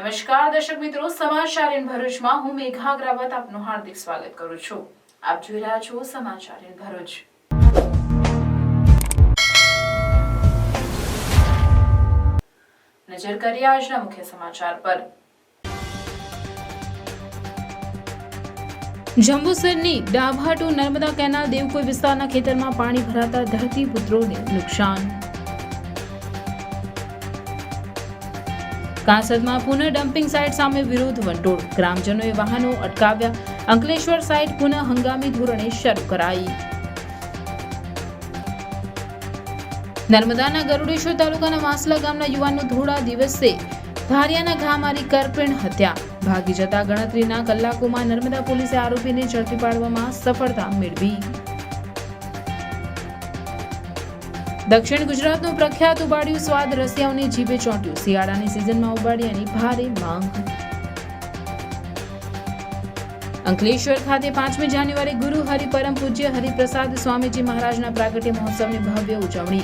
નમસ્કાર દર્શક મિત્રો, સમાચાર ઇન ભરૂચમાં હું મેઘા અગ્રવાલ આપનું હાર્દિક સ્વાગત કરું છું। આપ જોઈ રહ્યા છો સમાચાર ઇન ભરૂચ। નજર કરીએ આજના મુખ્ય સમાચાર પર। જંબુસરની ડાભાટુ નર્મદા કેનાલ દેવકોઈ વિસ્તારના ખેતરમાં પાણી ભરાતા ધરતીપુત્રોને નુકસાન। કાંસદમાં પુનઃ ડમ્પિંગ સાઇટ સામે વિરોધ વંટોળ, ગ્રામજનોએ વાહનો અટકાવ્યા। અંકલેશ્વર સાઇટ પુનઃ હંગામી ધોરણે શરૂ કરાઈ। નર્મદાના ગરુડેશ્વર તાલુકાના વાસલા ગામના યુવાનનું ધોળા દિવસે ધારિયાના ઘા મારી કરપીણ હત્યા। ભાગી જતા ગણતરીના કલાકોમાં નર્મદા પોલીસે આરોપીને ઝડપી પાડવામાં સફળતા મેળવી। દક્ષિણ ગુજરાતનું પ્રખ્યાત ઉબાડિયું સ્વાદ રસિયાઓની જીભે ચોંટ્યું, શિયાળાની સિઝનમાં ઉબાડિયાની ભારે માંગ। અંકલેશ્વર ખાતે 5મી જાન્યુઆરી ગુરુ હરિ પરમ પૂજ્ય હરિપ્રસાદ સ્વામીજી મહારાજના પ્રાગટ્ય મહોત્સવની ભવ્ય ઉજવણી।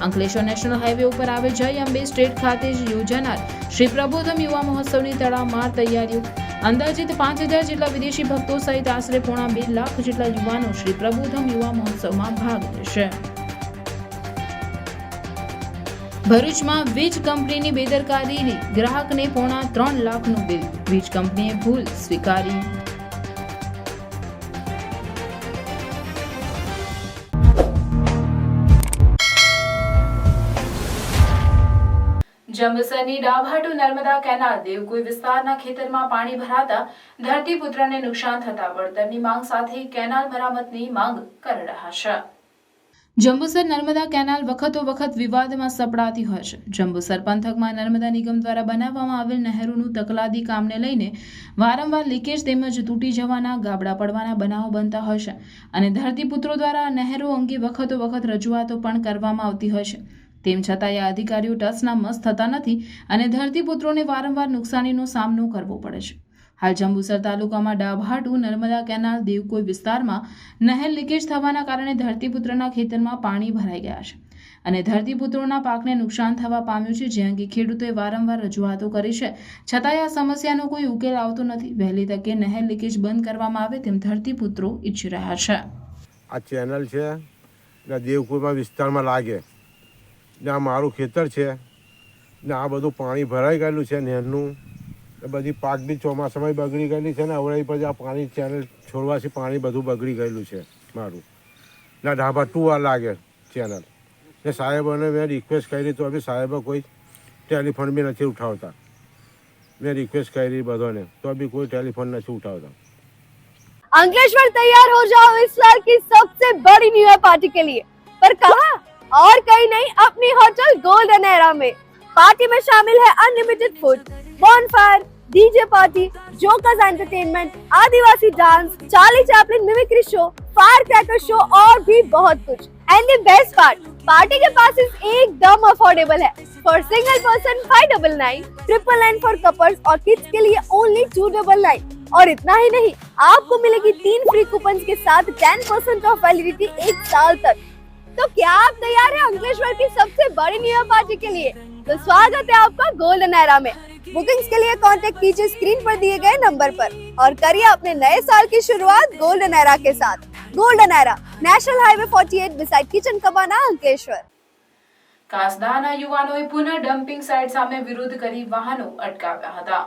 અંકલેશ્વર નેશનલ હાઈવે ઉપર આવેલ જય અંબે સ્ટેટ ખાતે યોજાનાર શ્રી પ્રબોધમ યુવા મહોત્સવની તડામાર તૈયારીઓ। અંદાજિત 5000 જેટલા વિદેશી ભક્તો સહિત આશરે 2.5 લાખ જેટલા યુવાનો શ્રી પ્રબોધમ યુવા મહોત્સવમાં ભાગ લેશે। ભરૂચમાં વીજ કંપનીની બેદરકારીની ગ્રાહકને 3.5 લાખનું બિલ, વીજ કંપનીએ ભૂલ સ્વીકારી। જંબુસરની ડાભાટુ નર્મદા કેનાલ દેવકોઈ વિસ્તારના ખેતરમાં પાણી ભરાતા ધરતીપુત્રને નુકસાન થતા વળતરની માંગ સાથે કેનાલ મરામતની માંગ કરી રહ્યા છે। જંબુસર નર્મદા કેનાલ વખતો વખત વિવાદમાં સપડાતી હોય છે। જંબુસર પંથકમાં નર્મદા નિગમ દ્વારા બનાવવામાં આવેલ નહેરોનું તકલાદી કામને લઈને વારંવાર લીકેજ તેમજ તૂટી જવાના, ગાબડા પડવાના બનાવો બનતા હોય છે અને ધરતીપુત્રો દ્વારા નહેરો અંગે વખતો વખત રજૂઆતો પણ કરવામાં આવતી હોય છે। તેમ છતાં આ અધિકારીઓ ટસના મસ થતા નથી અને ધરતીપુત્રોને વારંવાર નુકસાનીનો સામનો કરવો પડે છે। હાલ જંબુસર તાલુકામાં ડાભાટુ નર્મદા કેનાલ દેવકોઈ વિસ્તારમાં નહેર લીકેજ થવાના કારણે ધરતીપુત્રના ખેતરમાં પાણી ભરાઈ ગયા છે અને ધરતીપુત્રોના પાકને નુકસાન થવા પામ્યું છે, જે અંગે ખેડૂતોએ વારંવાર રજૂઆતો કરી છે, છતાંય આ સમસ્યાનો કોઈ ઉકેલ આવતો નથી। વહેલી તકે નહેર લીકેજ બંધ કરવામાં આવે તેમ ધરતીપુત્રો ઈચ્છી રહ્યા છે। આ ચેનલ છે ને દેવકોઈમાં વિસ્તારમાં લાગે ને આ મારું ખેતર છે ને આ બધું પાણી ભરાઈ ગયેલું છે નહેરનું, બધી પાક બી ચોમાસામાં બગડી ગયેલી છે ને અવળાઈ પછી આ પાણી ચેનલ છોડવાથી પાણી બધું બગડી ગયેલું છે મારું ને ડાભાટુ આ લાગે ચેનલ ને સાહેબોને મેં રિક્વેસ્ટ કરી તો બી સાહેબો કોઈ ટેલિફોન બી નથી ઉઠાવતા। મેં રિક્વેસ્ટ કરી બધાને તો બી કોઈ ટેલિફોન નથી उठावता। अंकलेश्वर तैयार हो जाओ इस साल की सबसे बड़ी न्यू ईयर पार्टी के लिए, पर कहाँ और कहीं नहीं, अपनी होटल गोल्डन एरा में। पार्टी में शामिल है unlimited food, bonfire, DJ party, jokers entertainment, आदिवासी dance, Charlie Chaplin mimicry show, fire cracker show और भी बहुत कुछ। And the best part, party के पासेस एकदम अफोर्डेबल है। For single person 599, 999 for couples और किड्स के लिए ओनली 299। और इतना ही नहीं, आपको मिलेगी 3 फ्री कूपन के साथ 10% ऑफ वैलिडिटी 1 साल तक। तो क्या आप तैयार हैं अंकलेश्वर की सबसे बड़ी न्यू ईयर पार्टी के लिए? तो स्वागत है आपका गोल्डन एरा में। बुकिंग्स के लिए कांटेक्ट कीजिए स्क्रीन पर दिए गए नंबर पर और करिए अपने नए साल की शुरुआत गोल्डन एरा के साथ। Golden Era, national highway 48 beside Kitchen Cabana, Ankleshwar. કાસદાના યુવાનોએ પુનઃ ડમ્પિંગ સાઇટ સામે વિરોધ કરી વાહનો અટકાવ્યા હતા।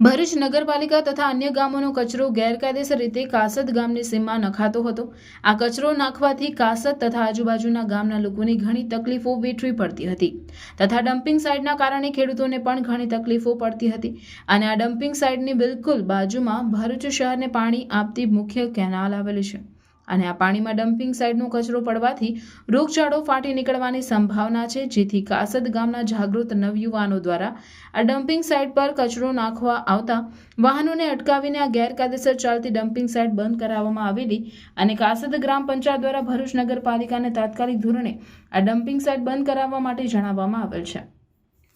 ભરૂચ નગરપાલિકા તથા અન્ય ગામોનો કચરો ગેરકાયદેસર રીતે કાસદ ગામની સીમમાં નખાતો હતો। આ કચરો નાખવાથી કાસદ તથા આજુબાજુના ગામના લોકોને ઘણી તકલીફો વેઠવી પડતી હતી તથા ડમ્પિંગ સાઇટના કારણે ખેડૂતોને પણ ઘણી તકલીફો પડતી હતી અને આ ડમ્પિંગ સાઇટની બિલકુલ બાજુમાં ભરૂચ શહેરને પાણી આપતી મુખ્ય કેનાલ આવેલી છે અને આ પાણીમાં ડમ્પિંગ સાઇટનો કચરો પડવાથી રોગચાળો ફાટી નીકળવાની સંભાવના છે, જેથી કાસદ ગામના જાગૃત નવયુવાનો દ્વારા આ ડમ્પિંગ સાઇટ પર કચરો નાખવા આવતા વાહનોને અટકાવીને આ ગેરકાયદેસર ચાલતી ડમ્પિંગ સાઇટ બંધ કરાવવામાં આવેલી અને કાસદ ગ્રામ પંચાયત દ્વારા ભરૂચ નગરપાલિકાને તાત્કાલિક ધોરણે આ ડમ્પિંગ સાઇટ બંધ કરાવવા માટે જણાવવામાં આવેલ છે।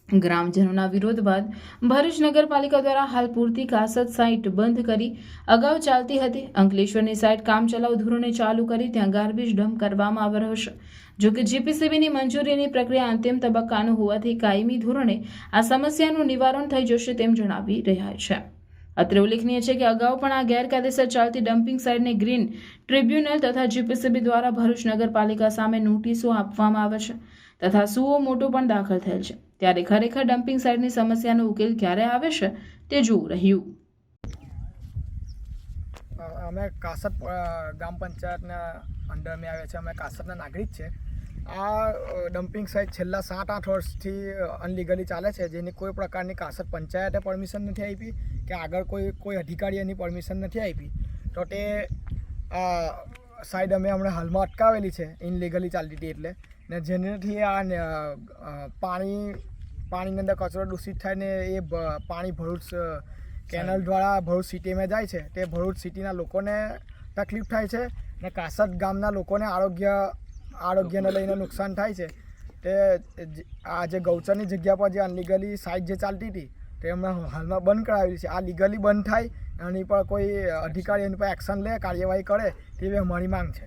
ગ્રામજનોના વિરોધ બાદ ભરૂચ નગરપાલિકા દ્વારા હાલ પૂરતી કાસત સાઇટ બંધ કરી અગાઉ ચાલતી હતી અંકલેશ્વરની સાઇટ કામચલાઉ ધોરણે ચાલુ કરી ત્યાં ગાર્બેજ ડમ્પ કરવામાં આવી રહ્યો છે. જોકે જીપીસીબીની મંજૂરીની પ્રક્રિયા અંતિમ તબક્કાનું હોવાથી કાયમી ધોરણે આ સમસ્યાનું નિવારણ થઈ જશે તેમ જણાવી રહ્યા છે. અત્રે ઉલ્લેખનીય છે કે અગાઉ પણ આ ગેરકાયદેસર ચાલતી ડમ્પિંગ સાઇટને ગ્રીન ટ્રિબ્યુનલ તથા જીપીસીબી દ્વારા ભરૂચ નગરપાલિકા સામે નોટિસો આપવામાં આવે છે તથા સુઓ મોટો પણ દાખલ થયેલ છે. ત્યારે ખરેખર ડમ્પિંગ સાઇટની સમસ્યાનો ઉકેલ ક્યારે આવે છે તે જોવું રહ્યું. અમે કાસત ગ્રામ પંચાયતના અંડરમાં આવે છે. અમે કાસતના નાગરિક છે. આ ડમ્પિંગ સાઇટ છેલ્લા 7-8 વર્ષથી અનલીગલી ચાલે છે, જેની કોઈ પ્રકારની કાસત પંચાયતે પરમિશન નથી આપી કે આગળ કોઈ અધિકારી એની પરમિશન નથી આપી. તો તે સાઇટ અમે હમણાં હાલમાં અટકાવેલી છે ઇનલીગલી ચાલતી હતી એટલે, ને જેનાથી આ પાણીની અંદર કચરો દૂષિત થાય ને એ પાણી ભરૂચ કેનલ દ્વારા ભરૂચ સિટીમાં જાય છે. તે ભરૂચ સિટીના લોકોને તકલીફ થાય છે ને કાસત ગામના લોકોને આરોગ્યને લઈને નુકસાન થાય છે. તે આ જે ગૌચરની જગ્યા પર જે અનલીગલી સાઇટ જે ચાલતી હતી તે હમણાં હાલમાં બંધ કરાવેલી છે. આ લીગલી બંધ થાય, એની પર કોઈ અધિકારી એની પર એક્શન લે, કાર્યવાહી કરે તેવી અમારી માંગ છે.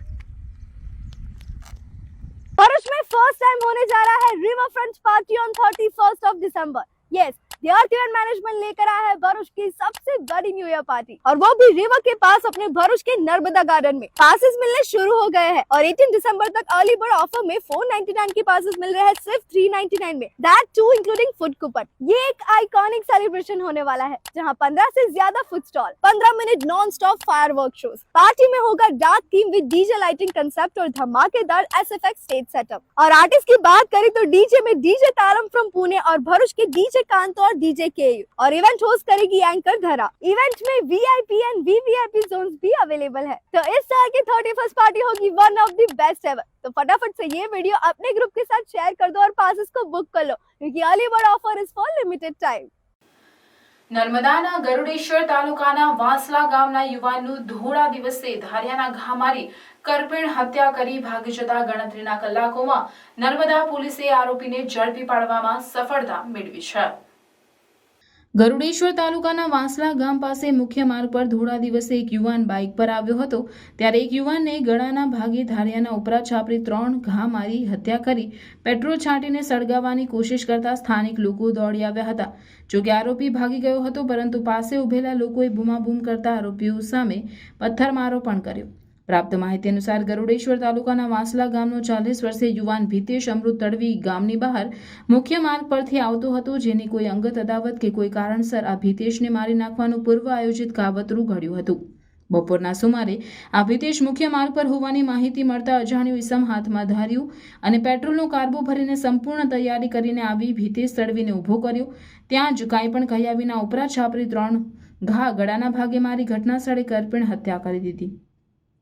भरूच में फर्स्ट टाइम होने जा रहा है river front party on 31st of December. Yes, the earth event management लेकर आया है भरूच की सबसे बड़ी न्यू ईयर पार्टी, और वो भी रिवर के पास अपने भरूच के नर्मदा गार्डन में. पासेस मिलने शुरू हो गए हैं और 18 दिसंबर तक अर्ली बर्ड ऑफर में 499 के पासेस मिल रहे हैं सिर्फ 399 में, that too including food coupon. ये एक आइकॉनिक सेलिब्रेशन होने वाला है जहां 15 से ज्यादा food stall, 15 minute non stop firework shows. Party में होगा dark theme with DJ lighting concept और धमाकेदार एसएफएक्स स्टेज सेटअप. और आर्टिस्ट की बात करें तो डीजे में डीजे तारम फ्रॉम पुणे और भरूच के डीजे कांत और डीजे केयू, और इवेंट होस्ट करेगी एंकर धरा. इवेंट में वीआईपी एंड वीवीआईपी जोन्स भी अवेलेबल है. तो इस साल की 31st पार्टी होगी one of the best ever. तो फटाफट से ये वीडियो अपने ग्रुप के साथ शेयर कर दो और पासेस को बुक कर लो, क्योंकि early bird offer is for limited time. નર્મદાના ગરુડેશ્વર તાલુકાના વાંસલા ગામના યુવાનનું ધોળા દિવસે ધારિયાના ઘા મારી કરપીણ હત્યા કરી ભાગી જતા ગણતરીના કલાકોમાં નર્મદા પોલીસે આરોપીને ઝડપી પાડવામાં સફળતા મેળવી છે. ગરુડેશ્વર તાલુકાના વાંસલા ગામ પાસે મુખ્ય માર્ગ પર ધોળા દિવસે એક યુવાન બાઇક પર આવ્યો હતો. ત્યારે એક યુવાનને ગળાના ભાગે ધારિયાના ઉપરા છાપરી 3 ઘા મારી હત્યા કરી પેટ્રોલ છાંટીને સળગાવવાની કોશિશ કરતા સ્થાનિક લોકો દોડી આવ્યા હતા. જોકે આરોપી ભાગી ગયો હતો, પરંતુ પાસે ઉભેલા લોકોએ બૂમાબૂમ કરતા આરોપીઓ સામે પથ્થરમારો પણ કર્યો. પ્રાપ્ત માહિતી અનુસાર ગરુડેશ્વર તાલુકાના વાંસલા ગામનો 40 વર્ષીય યુવાન ભીતેશ અમૃત તડવી ગામની બહાર મુખ્ય માર્ગ પરથી આવતો હતો, જેની કોઈ અંગત અદાવત કે કોઈ કારણસર આ ભીતેશને મારી નાખવાનું પૂર્વ આયોજિત કાવતરું ઘડ્યું હતું. બપોરના સુમારે આ ભીતેશ મુખ્ય માર્ગ પર હોવાની માહિતી મળતા અજાણ્યો ઈસમ હાથમાં ધાર્યું અને પેટ્રોલનો કાર્બો ભરીને સંપૂર્ણ તૈયારી કરીને આવી ભીતેશ તડવીને ઊભો કર્યો. ત્યાં જ કાંઈ પણ કહ્યા વિના ઉપરા છાપરી 3 ઘા ગળાના ભાગે મારી ઘટના સ્થળે કરપીણ હત્યા કરી દીધી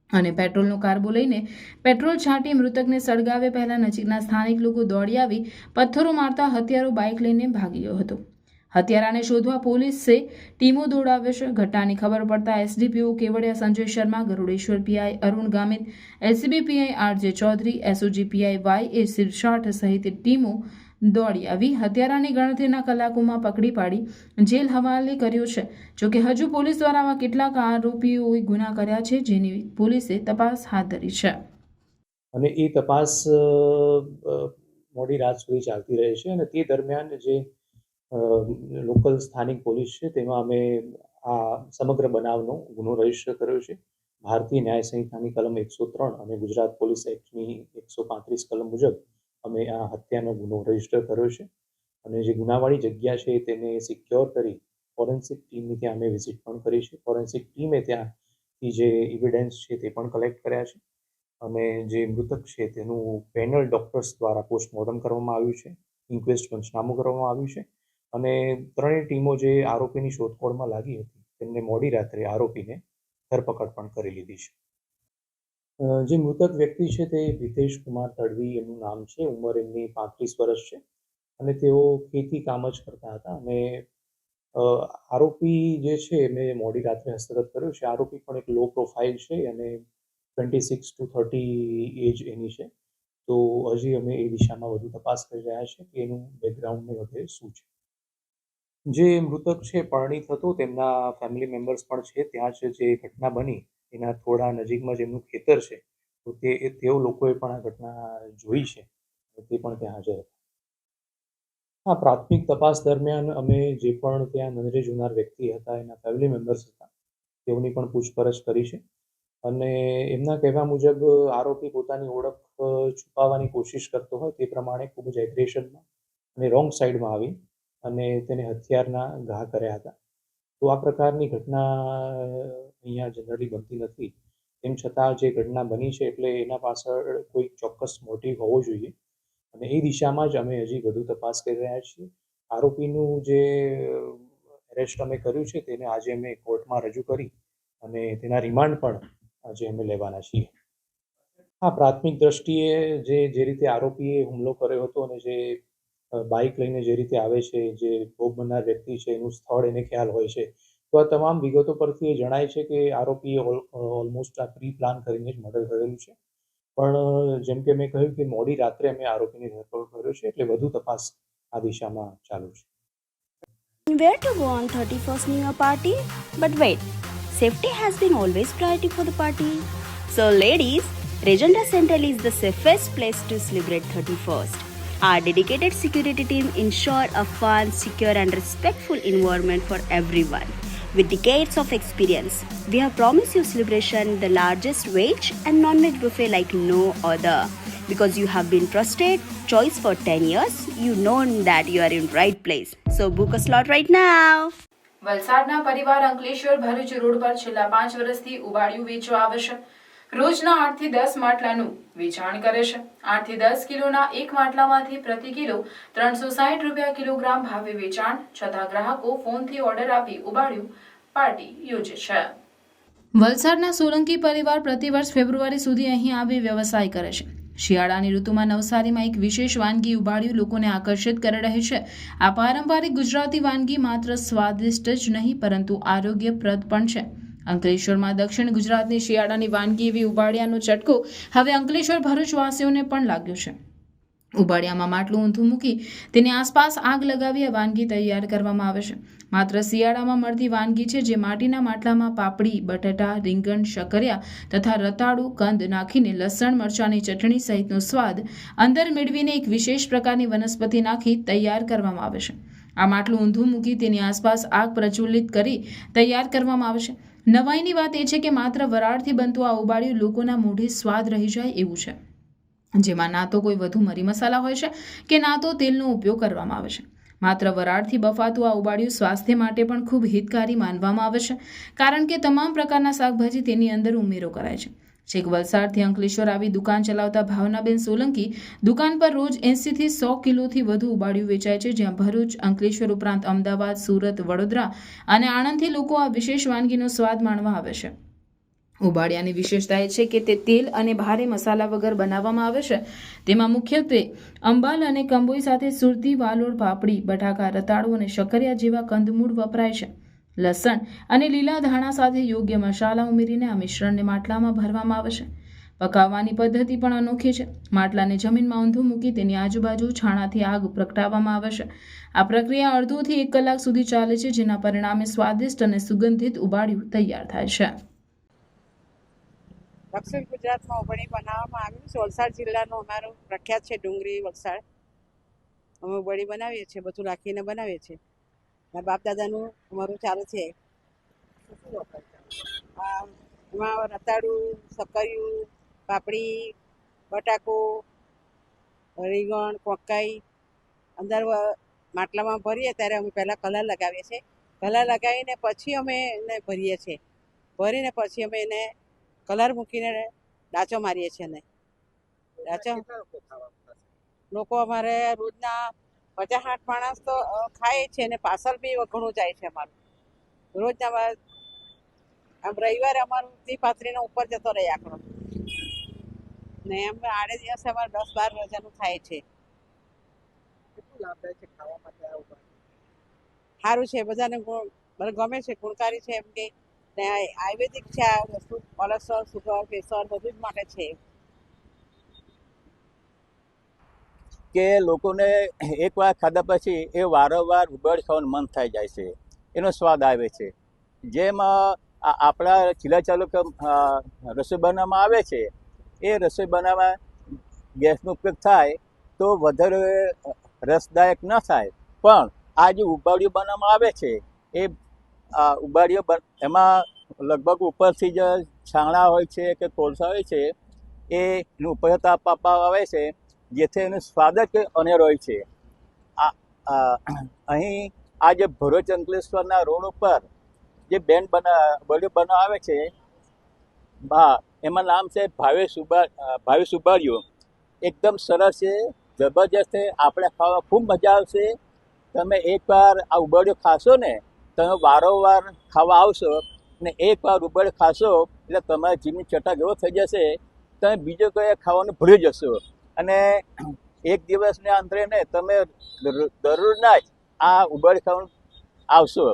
અને પેટ્રોલનો કાર્બો લઈને પેટ્રોલ છાંટી મૃતકને સળગાવે પહેલા નજીકના સ્થાનિક લોકો દોડી આવી પથ્થરો મારતા હત્યારો બાઇક લઈને ભાગી ગયો હતો. હત્યારાને શોધવા પોલીસે ટીમો દોડાવે છે. ઘટનાની ખબર પડતા SDPO Kevadia Sanjay Sharma, Garudeshwar PI Arun Gamit, LCB PI R J Chaudhary, SOG PI Y A Sirsath સહિત ટીમો દોડી આવી હત્યારાની ગણતરીના કલાકોમાં પકડી પાડી જેલ હવાલે કર્યો છે. જોકે હજુ પોલીસ દ્વારા આવા કેટલાક આરોપીઓએ ગુના કર્યા છે, જેની પોલીસે તપાસ હાથ ધરી છે અને એ તપાસ મોડી રાત સુધી ચાલતી રહે છે. અને તે દરમિયાન જે લોકલ સ્થાનિક પોલીસ છે તેમાં અમે આ સમગ્ર બનાવનો ગુનો રજીસ્ટર કર્યો છે. ભારતીય ન્યાય સંહિતાની કલમ 103 અને ગુજરાત પોલીસ એક્ટની 135 કલમ મુજબ અમે આ હત્યાનો ગુનો રજીસ્ટર કર્યો છે. અને જે ગુનાવાળી જગ્યા છે તેને સિક્યોર કરી ફોરેન્સિક ટીમની ત્યાં અમે વિઝિટ પણ કરી છે. ફોરેન્સિક ટીમે ત્યાંથી જે એવિડન્સ છે તે પણ કલેક્ટ કર્યા છે અને જે મૃતક છે તેનું પેનલ ડોક્ટર્સ દ્વારા પોસ્ટમોર્ટમ કરવામાં આવ્યું છે, ઇન્ક્વેસ્ટ પંચનામું કરવામાં આવ્યું છે અને ત્રણેય ટીમો જે આરોપીની શોધખોળમાં લાગી હતી તેમને મોડી રાત્રે આરોપીને ધરપકડ પણ કરી લીધી છે. જે મૃતક વ્યક્તિ છે તે ભીતેશ કુમાર તડવી એમનું નામ છે. ઉંમર એમની 35 વર્ષ છે અને તેઓ ખેતી કામ જ કરતા હતા. અને આરોપી જે છે એમને મોડી રાત્રે હસ્તગત કર્યો છે. આરોપી પણ એક લો પ્રોફાઇલ છે અને 26 to 30 એજ એની છે. તો હજી અમે એ દિશામાં વધુ તપાસ કરી રહ્યા છીએ કે એનું બેકગ્રાઉન્ડ ને વગેરે શું છે. જે મૃતક છે પરણિત હતો, તેમના ફેમિલી મેમ્બર્સ પણ છે ત્યાં જ. જે ઘટના બની એના થોડા નજીકમાં જ એમનું ખેતર છે, તો તેઓ લોકોએ પણ આ ઘટના જોઈ છે, તો તે પણ ત્યાં હાજર હતા. હા, પ્રાથમિક તપાસ દરમિયાન અમે જે પણ ત્યાં નજરે જોનાર વ્યક્તિ હતા, એના ફેમિલી મેમ્બર્સ હતા, તેઓની પણ પૂછપરછ કરી છે અને એમના કહેવા મુજબ આરોપી પોતાની ઓળખ છુપાવવાની કોશિશ કરતો હોય તે પ્રમાણે ખૂબ જ એગ્રેશનમાં અને રોંગ સાઈડમાં આવી અને તેને હથિયારના ઘા કર્યા હતા. તો આ પ્રકારની ઘટના અહીંયા જનરલી બનતી નથી. તેમ છતાં જે ઘટના બની છે એટલે એના પાછળ કોઈ ચોક્કસ મોટિવ હોવો જોઈએ અને એ દિશામાં જ અમે હજી વધુ તપાસ કરી રહ્યા છીએ. આરોપીનું જે એરેસ્ટ અમે કર્યું છે તેને આજે અમે કોર્ટમાં રજૂ કરી અને તેના રિમાન્ડ પણ આજે અમે લેવાના છીએ. હા, પ્રાથમિક દ્રષ્ટિએ જે રીતે આરોપીએ હુમલો કર્યો હતો અને જે બાઇક લઈને જે રીતે આવે છે, જે ભોગ બનનાર વ્યક્તિ છે એનું સ્થળ એને ખ્યાલ હોય છે, તો આ તમામ વિગતો પરથી એ જણાય છે કે આરોપીએ ઓલમોસ્ટ આ પ્રી પ્લાન કરીને જ મર્ડર કરેલું છે. પણ જેમ કે મેં કહ્યું કે મોડી રાત્રે અમે આરોપીની ધરપકડ કર્યો છે, એટલે વધુ તપાસ આ દિશામાં ચાલુ છે. Where to go on 31st New Year party? But wait, safety has been always priority for the party. So ladies, Regenda Central is the safest place to celebrate 31st. Our dedicated security team ensure a fun, secure and respectful environment for everyone. With decades of experience, we have promised you celebration the largest veg and non-veg buffet like no other. Because you have been trusted choice for 10 years, you know that you are in right place. So book a slot right now. વલસાડના પરિવાર Ankleshwar Bharuch road પર છેલ્લા 5 વર્ષથી ઉબાડિયું વેચવા આવે છે. રોજના 8 થી 10 માટલાનું વેચાણ કરે છે. 8 થી 10 કિલોના એક માટલામાંથી પ્રતિ કિલો 360 રૂપિયા કિલોગ્રામ ભાવે વેચાણ. છતાં ગ્રાહકો ફોનથી ઓર્ડર આપી ઉબાડિયું પાર્ટી યોજે છે. વલસાડના સોલંકી પરિવાર પ્રતિવર્ષ ફેબ્રુઆરી સુધી અહીં આવી વ્યવસાય કરે છે. શિયાળાની ઋતુમાં નવસારીમાં એક વિશેષ વાનગી ઉબાડિયું લોકોને આકર્ષિત કરી રહી છે. આ પારંપરિક ગુજરાતી વાનગી માત્ર સ્વાદિષ્ટ જ નહીં પરંતુ આરોગ્યપ્રદ પણ છે. અંકલેશ્વરમાં દક્ષિણ ગુજરાતની શિયાળાની વાનગી એવી ઉબાડિયાનો ચટકો હવે અંકલેશ્વર ભરૂચવાસીઓને પણ લાગ્યો છે. ઉબાડિયામાં માટલું ઊંધું મૂકી તેની આસપાસ આગ લગાવી આ વાનગી તૈયાર કરવામાં આવે છે. માત્ર શિયાળામાં મળતી વાનગી છે જે માટીના માટલામાં પાપડી, બટાટા, રીંગણ, શકરિયા તથા રતાળું, કંદ નાખીને લસણ મરચાંની ચટણી સહિતનો સ્વાદ અંદર મેળવીને એક વિશેષ પ્રકારની વનસ્પતિ નાખી તૈયાર કરવામાં આવે છે. આ માટલું ઊંધું મૂકી તેની આસપાસ આગ પ્રજ્વલિત કરી તૈયાર કરવામાં આવે છે. નવાઈની વાત એ છે કે માત્ર વરાળથી બનતું આ ઉબાડિયું લોકોના મોઢે સ્વાદ રહી જાય એવું છે, જેમાં ના તો કોઈ વધુ મરી મસાલા હોય છે કે ના તો તેલનો ઉપયોગ કરવામાં આવે છે. માત્ર વરાળથી બફાતું આ ઉબાડિયું સ્વાસ્થ્ય માટે પણ ખૂબ હિતકારી માનવામાં આવે છે, કારણ કે તમામ પ્રકારના શાકભાજી તેની અંદર ઉમેરો કરાય છે. છેક વલસાડથી અંકલેશ્વર આવી દુકાન ચલાવતા ભાવનાબેન સોલંકી દુકાન પર રોજ 80 થી 100 કિલોથી વધુ ઉબાડિયું વેચાય છે, જ્યાં ભરૂચ, અંકલેશ્વર ઉપરાંત અમદાવાદ, સુરત, વડોદરા અને આણંદથી લોકો આ વિશેષ વાનગીનો સ્વાદ માણવા આવે છે. ઉબાડિયાની વિશેષતા એ છે કે તે તેલ અને ભારે મસાલા વગર બનાવવામાં આવે છે. તેમાં મુખ્યત્વે અંબાલ અને કંબોઈ સાથે સુરતી, વાલોડ, પાપડી, બટાકા, રતાળુ અને શકરિયા જેવા કંદમૂળ વપરાય છે. લસણ અને લીલા ધાણા સાથે યોગ્ય મસાલા ઉમેરીને આ મિશ્રણને માટલામાં ભરવામાં આવે છે. પકાવવાની પદ્ધતિ પણ અનોખી છે. માટલાને જમીનમાં ઊંધું મૂકી તેની આજુબાજુ છાણાથી આગ પ્રગટાવવામાં આવે છે. આ પ્રક્રિયા અડધોથી 1 કલાક સુધી ચાલે છે, જેના પરિણામે સ્વાદિષ્ટ અને સુગંધિત ઉબાડિયું તૈયાર થાય છે. દક્ષિણ ગુજરાતમાં ઉબાડિયું બનાવવામાં આવ્યું છે. વલસાડ જિલ્લાનું અમારું પ્રખ્યાત છે ડુંગળી વલસાડ. અમે ઉબાડિયું બનાવીએ છીએ, બધું રાખીને બનાવીએ છીએ. બાપ દાદાનું અમારું ચાલુ છે. એમાં રતાળું, સક્કરિયું, પાપડી, બટાકો, રીંગણ, કોકાઈ અંદર માટલામાં ભરીએ ત્યારે અમે પહેલાં કલર લગાવીએ છીએ. કલર લગાવીને પછી અમે એને ભરીએ છીએ. ભરીને પછી અમે એને કલર મૂકીને ડાચો મારીએ છીએ. ને ડાચો લોકો અમારે રોજના 50-60 માણસ તો ખાય છે અને પાર્સલ બી ઘણું જાય છે. અમારું રોજના આમ રવિવારે અમારું 30-35 ઉપર જતો રહે આંકડો ને એમ આડે દિવસે અમારે 10-12 હજારનું થાય છે. સારું છે, બધાને ગમે છે, ગુણકારી છે. એમ કે આયુર્વેદિક છે આ વસ્તુ. કોલેસ્ટ્રોલ, સુગર, પ્રેશર બધું જ માટે છે. કે લોકોને એકવાર ખાધા પછી એ વારંવાર ઉબાડી ખાવાનું મન થઈ જાય છે, એનો સ્વાદ આવે છે. જેમ આપણા ચીલા ચાલુ રસોઈ બનાવવામાં આવે છે, એ રસોઈ બનાવવા ગેસનો ઉપયોગ થાય તો વધારે રસદાયક ન થાય, પણ આ જે ઉબાડીઓ બનાવવામાં આવે છે એ ઉબાડીઓ એમાં લગભગ ઉપરથી જે છાણા હોય છે કે કોલસા હોય છે એનું ઉપર તાપ આપવામાં આવે છે, જેથી એનો સ્વાદ જ અનેરો હોય છે. અહીં આ જે ભરૂચ અંકલેશ્વરના રોડ ઉપર જે ઉબાડીઓ બનાવવા આવે છે, એમાં નામ છે ભાવેશ ઉબાડીઓ. એકદમ સરસ છે, જબરજસ્ત છે, આપણે ખાવા ખૂબ મજા આવશે. તમે એકવાર આ ઉબાડીઓ ખાશો ને, તમે વારંવાર ખાવા આવશો, ને એકવાર ઉબાડીઓ ખાશો એટલે તમારા જીભની ચટાક એવો થઈ જશે, તમે બીજો કોઈ ખાવાનું ભૂલી જશો. અને એક દિવસને અંતરે ને તમે દરરોજના જ આ ઉબાડી ખાવાનું આવશો.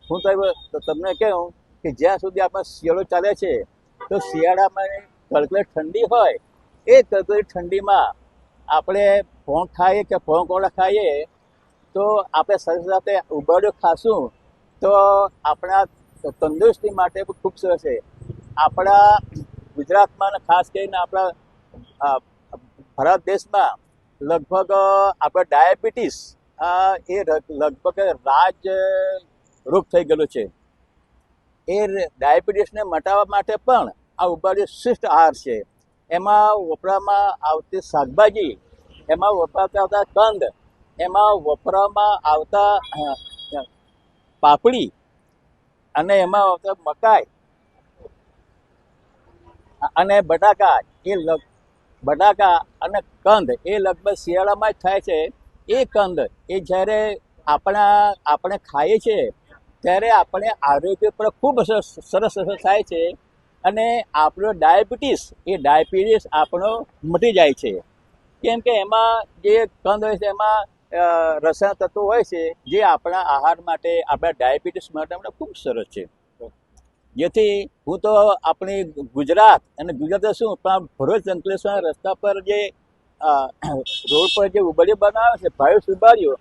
હું તમને કહું કે જ્યાં સુધી આપણા શિયાળો ચાલે છે, તો શિયાળામાં કડકડ ઠંડી હોય, એ કડકડ ઠંડીમાં આપણે પોંક ખાઈએ કે પોંકોળા ખાઈએ, તો આપણે સાથે સાથે ઉબાડીઓ ખાશું તો આપણા તંદુરસ્તી માટે ખૂબ સરસ છે. આપણા ગુજરાતમાં ખાસ કરીને આપણા ભારત દેશમાં લગભગ આપણે ડાયાબિટીસ એ લગભગ રાજ રોગ થઈ ગયેલો છે. એ ડાયાબિટીસને મટાવવા માટે પણ આ ઉબાડીઓ શ્રેષ્ઠ આહાર છે. એમાં વપરાવામાં આવતી શાકભાજી, એમાં વપરાતા આવતા કંદ, એમાં વપરાવામાં આવતા પાપડી અને એમાં આવતા મકાઈ અને બટાકા અને કંદ એ લગભગ શિયાળામાં જ થાય છે. એ કંદ એ જ્યારે આપણે ખાઈએ છીએ ત્યારે આપણે આરોગ્ય પર ખૂબ સરસ અસર થાય છે, અને આપણો ડાયાબિટીસ આપણો મટી જાય છે. કેમ કે એમાં જે કંદ હોય છે એમાં રસાયણ તત્વો હોય છે જે આપણા આહાર માટે, આપણા ડાયાબિટીસ માટે ખૂબ સરસ છે. જેથી હું તો આપણી ગુજરાત શું પણ ભરૂચ અંકલેશ્વર રસ્તા પર જે રોડ પર જે ઉબાડીઓ બનાવે છે, ભાવેશ ઉબાડીઓ,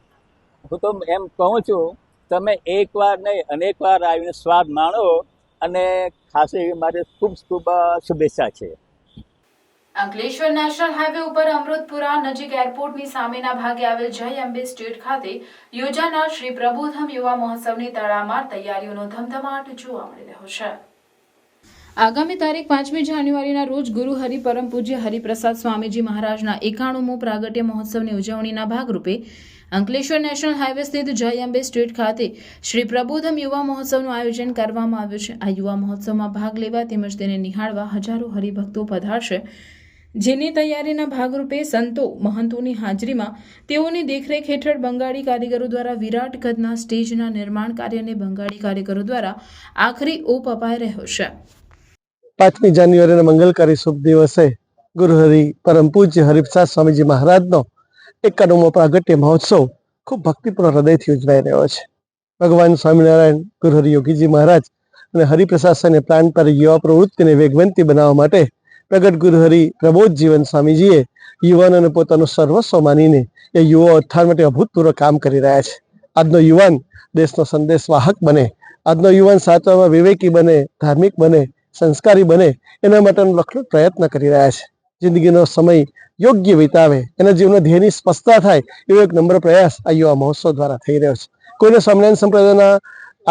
હું તો એમ કહું છું તમે એકવાર નહીં અનેકવાર આવીને સ્વાદ માણો અને ખાસ એવી મારી ખૂબ ખૂબ શુભેચ્છા છે. અંકલેશ્વર નેશનલ હાઈવે ઉપર અમૃતપુરા નજીક એરપોર્ટની સામેના ભાગે આવેલ જય અંબે સ્ટેટ ખાતે યોજાનાર શ્રી પ્રબોધમ યુવા મહોત્સવની તડામાર તૈયારીઓનો ધમધમાટ જોવા મળી રહ્યો છે. આગામી તારીખ 5મી જાન્યુઆરીના રોજ ગુરુ હરિ પરમ પૂજ્ય હરિપ્રસાદ સ્વામીજી મહારાજના 91મો પ્રાગટ્ય મહોત્સવની ઉજવણીના ભાગરૂપે અંકલેશ્વર નેશનલ હાઈવે સ્થિત જય અંબે સ્ટ્રીટ ખાતે શ્રી પ્રબોધમ યુવા મહોત્સવનું આયોજન કરવામાં આવ્યું છે. આ યુવા મહોત્સવમાં ભાગ લેવા તેમજ તેને નિહાળવા હજારો હરિભક્તો પધારશે, જેની તૈયારીના ભાગરૂપે સંતો મહંતોની હાજરીમાં તેઓની દેખરેખ હેઠળ બંગાળી કારીગરો દ્વારા વિરાટ કદના સ્ટેજના નિર્માણ કાર્યને બંગાળી કારીગરો દ્વારા આખરી ઓપ અપાઈ રહ્યો છે. 5મી જાન્યુઆરીના મંગલકારી શુભ દિવસે ગુરુહરિ પરમ પૂજ્ય હરિપ્રસાદ સ્વામીજી મહારાજનો 91મો પ્રાગટ્ય મહોત્સવ ખૂબ ભક્તિપૂર્ણ હૃદયથી ઉજવાઈ રહ્યો છે. ભગવાન સ્વામિનારાયણ, ગુરુહરિ યોગીજી મહારાજ અને હરિપ્રસાદ સ્વામીને પ્રાણપર યુવા પ્રવૃત્તિને વેગવંતી બનાવવા માટે પ્રગટ ગુરુહરિ પ્રબોધ જીવન સ્વામીજીએ યુવાનોને પોતાનું સર્વસ્વ માનીને એ યુવા ઉત્થાન માટે અભૂતપૂર્વ કામ કરી રહ્યા છે. આજનો યુવાન દેશનો સંદેશ વાહક બને, આજનો યુવાન સાચવામાં વિવેકી બને, ધાર્મિક બને, સંસ્કારી બને, એના માટેનો લખલખ પ્રયત્ન કરી રહ્યા છે. જિંદગીનો સમય યોગ્ય વિતાવે, એના જીવનના ધ્યેયની સ્પષ્ટતા થાય એવો એક નમ્ર પ્રયાસ આ યુવા મહોત્સવ દ્વારા થઈ રહ્યો છે. કોઈને સ્વામિનારાયણ સંપ્રદાયના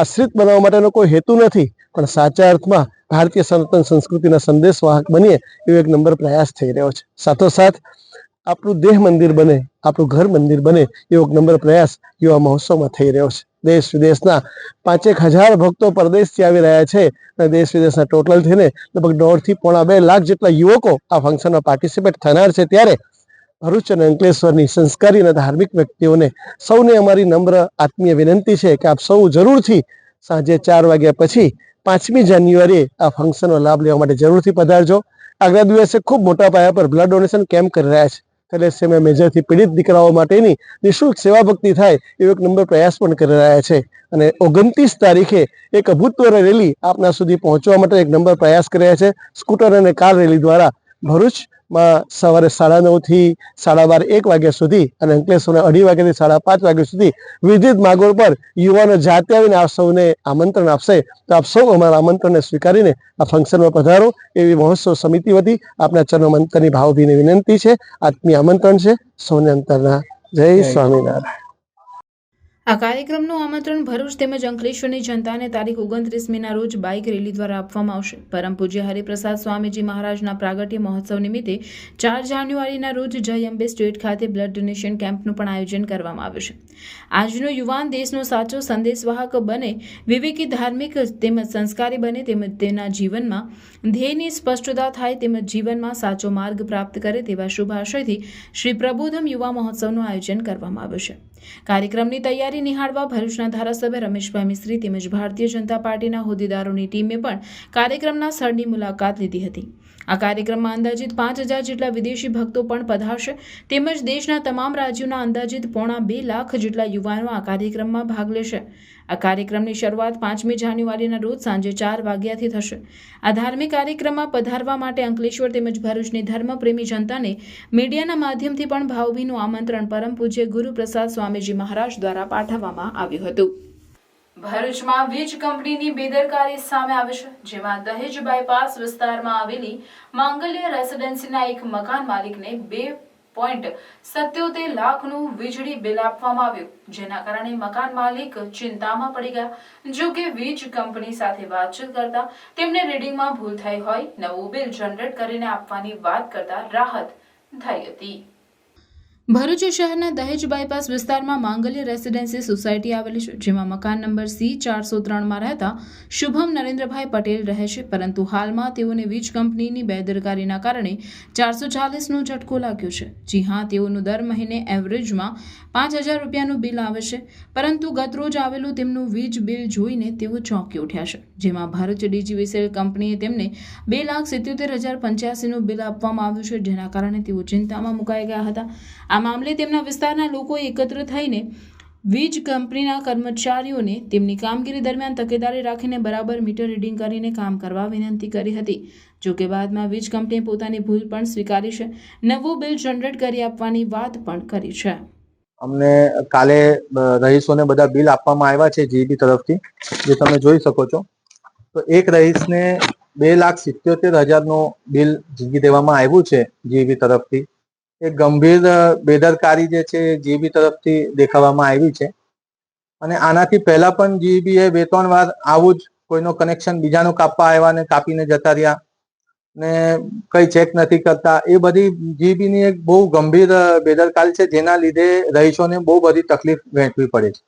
આશ્રિત બનાવવા માટેનો કોઈ હેતુ નથી, પણ સાચા અર્થમાં ભારતીય સનાતન સંસ્કૃતિના સંદેશવાહક બનીએ એવો એક નમ્ર પ્રયાસ થઈ રહ્યો છે. સાથોસાથ આપણું દેહ મંદિર બને, આપણું ઘર મંદિર બને એવો એક નમ્ર પ્રયાસ યુવા મહોત્સવમાં થઈ રહ્યો છે. દેશ વિદેશના 5,000 ભક્તો પરદેશથી આવી રહ્યા છે અને દેશ વિદેશના ટોટલ થઈને લગભગ 1.5 થી 2 લાખ જેટલા યુવકો આ ફંક્શનમાં પાર્ટિસિપેટ થનાર છે. ત્યારે ભરૂચ અને અંકલેશ્વરની સંસ્કારી અને ધાર્મિક વ્યક્તિઓને સૌને અમારી નમ્ર આત્મીય વિનંતી છે કે આપ સૌ જરૂરથી સાંજે 4 વાગ્યા પછી 5મી જાન્યુઆરીએ આ ફંક્શનનો લાભ લેવા માટે જરૂરથી પધારજો. આગલા દિવસે ખૂબ મોટા પાયા પર બ્લડ ડોનેશન કેમ્પ કરી રહ્યા છે. થેલેસેમિયા મેજરથી પીડિત દીકરાઓ માટેની નિઃશુલ્ક સેવા ભક્તિ થાય એવો એક નમ્ર પ્રયાસ પણ કરી રહ્યા છે. અને 29 તારીખે એક અભૂતપૂર્વ રેલી આપના સુધી પહોંચવા માટે એક નમ્ર પ્રયાસ કરી રહ્યા છે. સ્કૂટર અને કાર રેલી દ્વારા ભરૂચમાં સવારે 9:30 થી 12:30 1 વાગ્યા સુધી અને અંકલેશ્વરના 2:30 વાગ્યાથી 5:30 વાગ્યા સુધી વિવિધ માર્ગો પર યુવાનો જાતે આવીને આપ સૌને આમંત્રણ આપશે. તો આપ સૌ અમારા આમંત્રણને સ્વીકારીને આ ફંક્શનમાં પધારો એવી મહોત્સવ સમિતિ વતી આપના ચરણોમંતરની ભાવભીની વિનંતી છે. આત્મીય આમંત્રણ છે. સૌને અંતરના જય સ્વામિનારાયણ. આ કાર્યક્રમનું આમંત્રણ ભરૂચ તેમજ અંકલેશ્વરની જનતાને તારીખ 29મીના રોજ બાઇક રેલી દ્વારા આપવામાં આવશે. પરમ પૂજ્ય હરિપ્રસાદ સ્વામીજી મહારાજના પ્રાગટ્ય મહોત્સવ નિમિત્તે 4 જાન્યુઆરીના રોજ જય અંબે સ્ટ્રીટ ખાતે બ્લડ ડોનેશન કેમ્પનું પણ આયોજન કરવામાં આવ્યું છે. આજનો યુવાન દેશનો સાચો સંદેશવાહક બને, વિવેકી, ધાર્મિક તેમજ સંસ્કારી બને, તેમજ તેના જીવનમાં ધ્યેયની સ્પષ્ટતા થાય, તેમજ જીવનમાં સાચો માર્ગ પ્રાપ્ત કરે તેવા શુભ આશયથી શ્રી પ્રબોધમ યુવા મહોત્સવનું આયોજન કરવામાં આવ્યું છે. કાર્યક્રમની તૈયારી નિહાળવા ભરૂચના ધારાસભ્ય રમેશભાઈ મિસ્ત્રી તેમજ ભારતીય જનતા પાર્ટીના હોદ્દેદારોની ટીમે પણ કાર્યક્રમના સ્થળની મુલાકાત લીધી હતી. આ કાર્યક્રમમાં અંદાજિત 5000 જેટલા વિદેશી ભક્તો પણ પધારશે તેમજ દેશના તમામ રાજ્યોના અંદાજિત 2.5 લાખ જેટલા યુવાનો આ કાર્યક્રમમાં ભાગ લેશે. આ કાર્યક્રમની શરૂઆત 5મી જાન્યુઆરીના રોજ સાંજે 4 વાગ્યાથી થશે. આ ધાર્મિક કાર્યક્રમમાં પધારવા માટે અંકલેશ્વર તેમજ ભરૂચની ધર્મપ્રેમી જનતાને મીડિયાના માધ્યમથી પણ ભાવભીનું આમંત્રણ પરમ પૂજ્ય ગુરુપ્રસાદ સ્વામીજી મહારાજ દ્વારા પાઠવવામાં આવ્યું હતું. ભરૂચમાં વીજ કંપનીની બેદરકારી સામે આવી છે, જેમાં દહેજ બાયપાસ વિસ્તારમાં આવેલી માંગલ્ય રેસિડેન્સીના એક મકાન માલિકને 2.77 લાખનું વીજળી બિલ આપવામાં આવ્યું, જેના કારણે મકાન માલિક ચિંતામાં પડી ગયા. જો કે વીજ કંપની સાથે વાતચીત કરતા તેમને રીડિંગમાં ભૂલ થઈ હોય નવું બિલ જનરેટ કરીને આપવાની વાત કરતા રાહત થઈ હતી. ભરૂચ શહેરના દહેજ બાયપાસ વિસ્તારમાં માંગલ્ય રેસિડેન્સી સોસાયટી આવેલી છે, જેમાં મકાન નંબર C403માં રહેતા શુભમ નરેન્દ્રભાઈ પટેલ રહે છે, પરંતુ હાલમાં તેઓને વીજ કંપનીની બેદરકારીના કારણે 440નો ઝટકો લાગ્યો છે. જી હા, તેઓનું દર મહિને એવરેજમાં 5000 રૂપિયાનું બિલ આવે છે, પરંતુ ગતરોજ આવેલું તેમનું વીજ બિલ જોઈને તેઓ ચોંકી ઉઠ્યા છે, જેમાં ભારત ડીજીવીસીએલ કંપનીએ તેમને 2,77,085નું બિલ આપવામાં આવ્યું છે, જેના કારણે તેઓ ચિંતામાં મુકાઈ ગયા હતા. આ મામલે તેમના વિસ્તારના લોકો એકત્ર થઈને વીજ કંપનીના કર્મચારીઓને તેમની કામગીરી દરમિયાન તકેદારી રાખીને બરાબર મીટર રીડિંગ કરીને કામ કરવા વિનંતી કરી હતી. જો કે બાદમાં વીજ કંપનીએ પોતાની ભૂલ પણ સ્વીકારી છે, નવું બિલ જનરેટ કરી આપવાની વાત પણ કરી છે. અમને કાલે રહીશોને બધા બિલ આપવામાં આવ્યા છે જીબી તરફથી, જે તમે જોઈ શકો છો. તો એક રહીશને 2,77,000નું બિલ જીબી દેવામાં આવ્યું છે જીબી તરફથી. એક ગંભીર બેદરકારી જે છે જીબી તરફથી દેખાવામાં આવી છે. અને આનાથી પહેલા પણ જીબીએ 2-3 વાર આવું જ કોઈનો કનેક્શન બીજાનો કાપવા આવ્યા ને કાપીને જતા રહ્યા ને કઈ ચેક નથી કરતા. એ બધી જીબીની એક બહુ ગંભીર બેદરકારી છે, જેના લીધે રહીશોને બહુ બધી તકલીફ વહેંચવી પડે છે.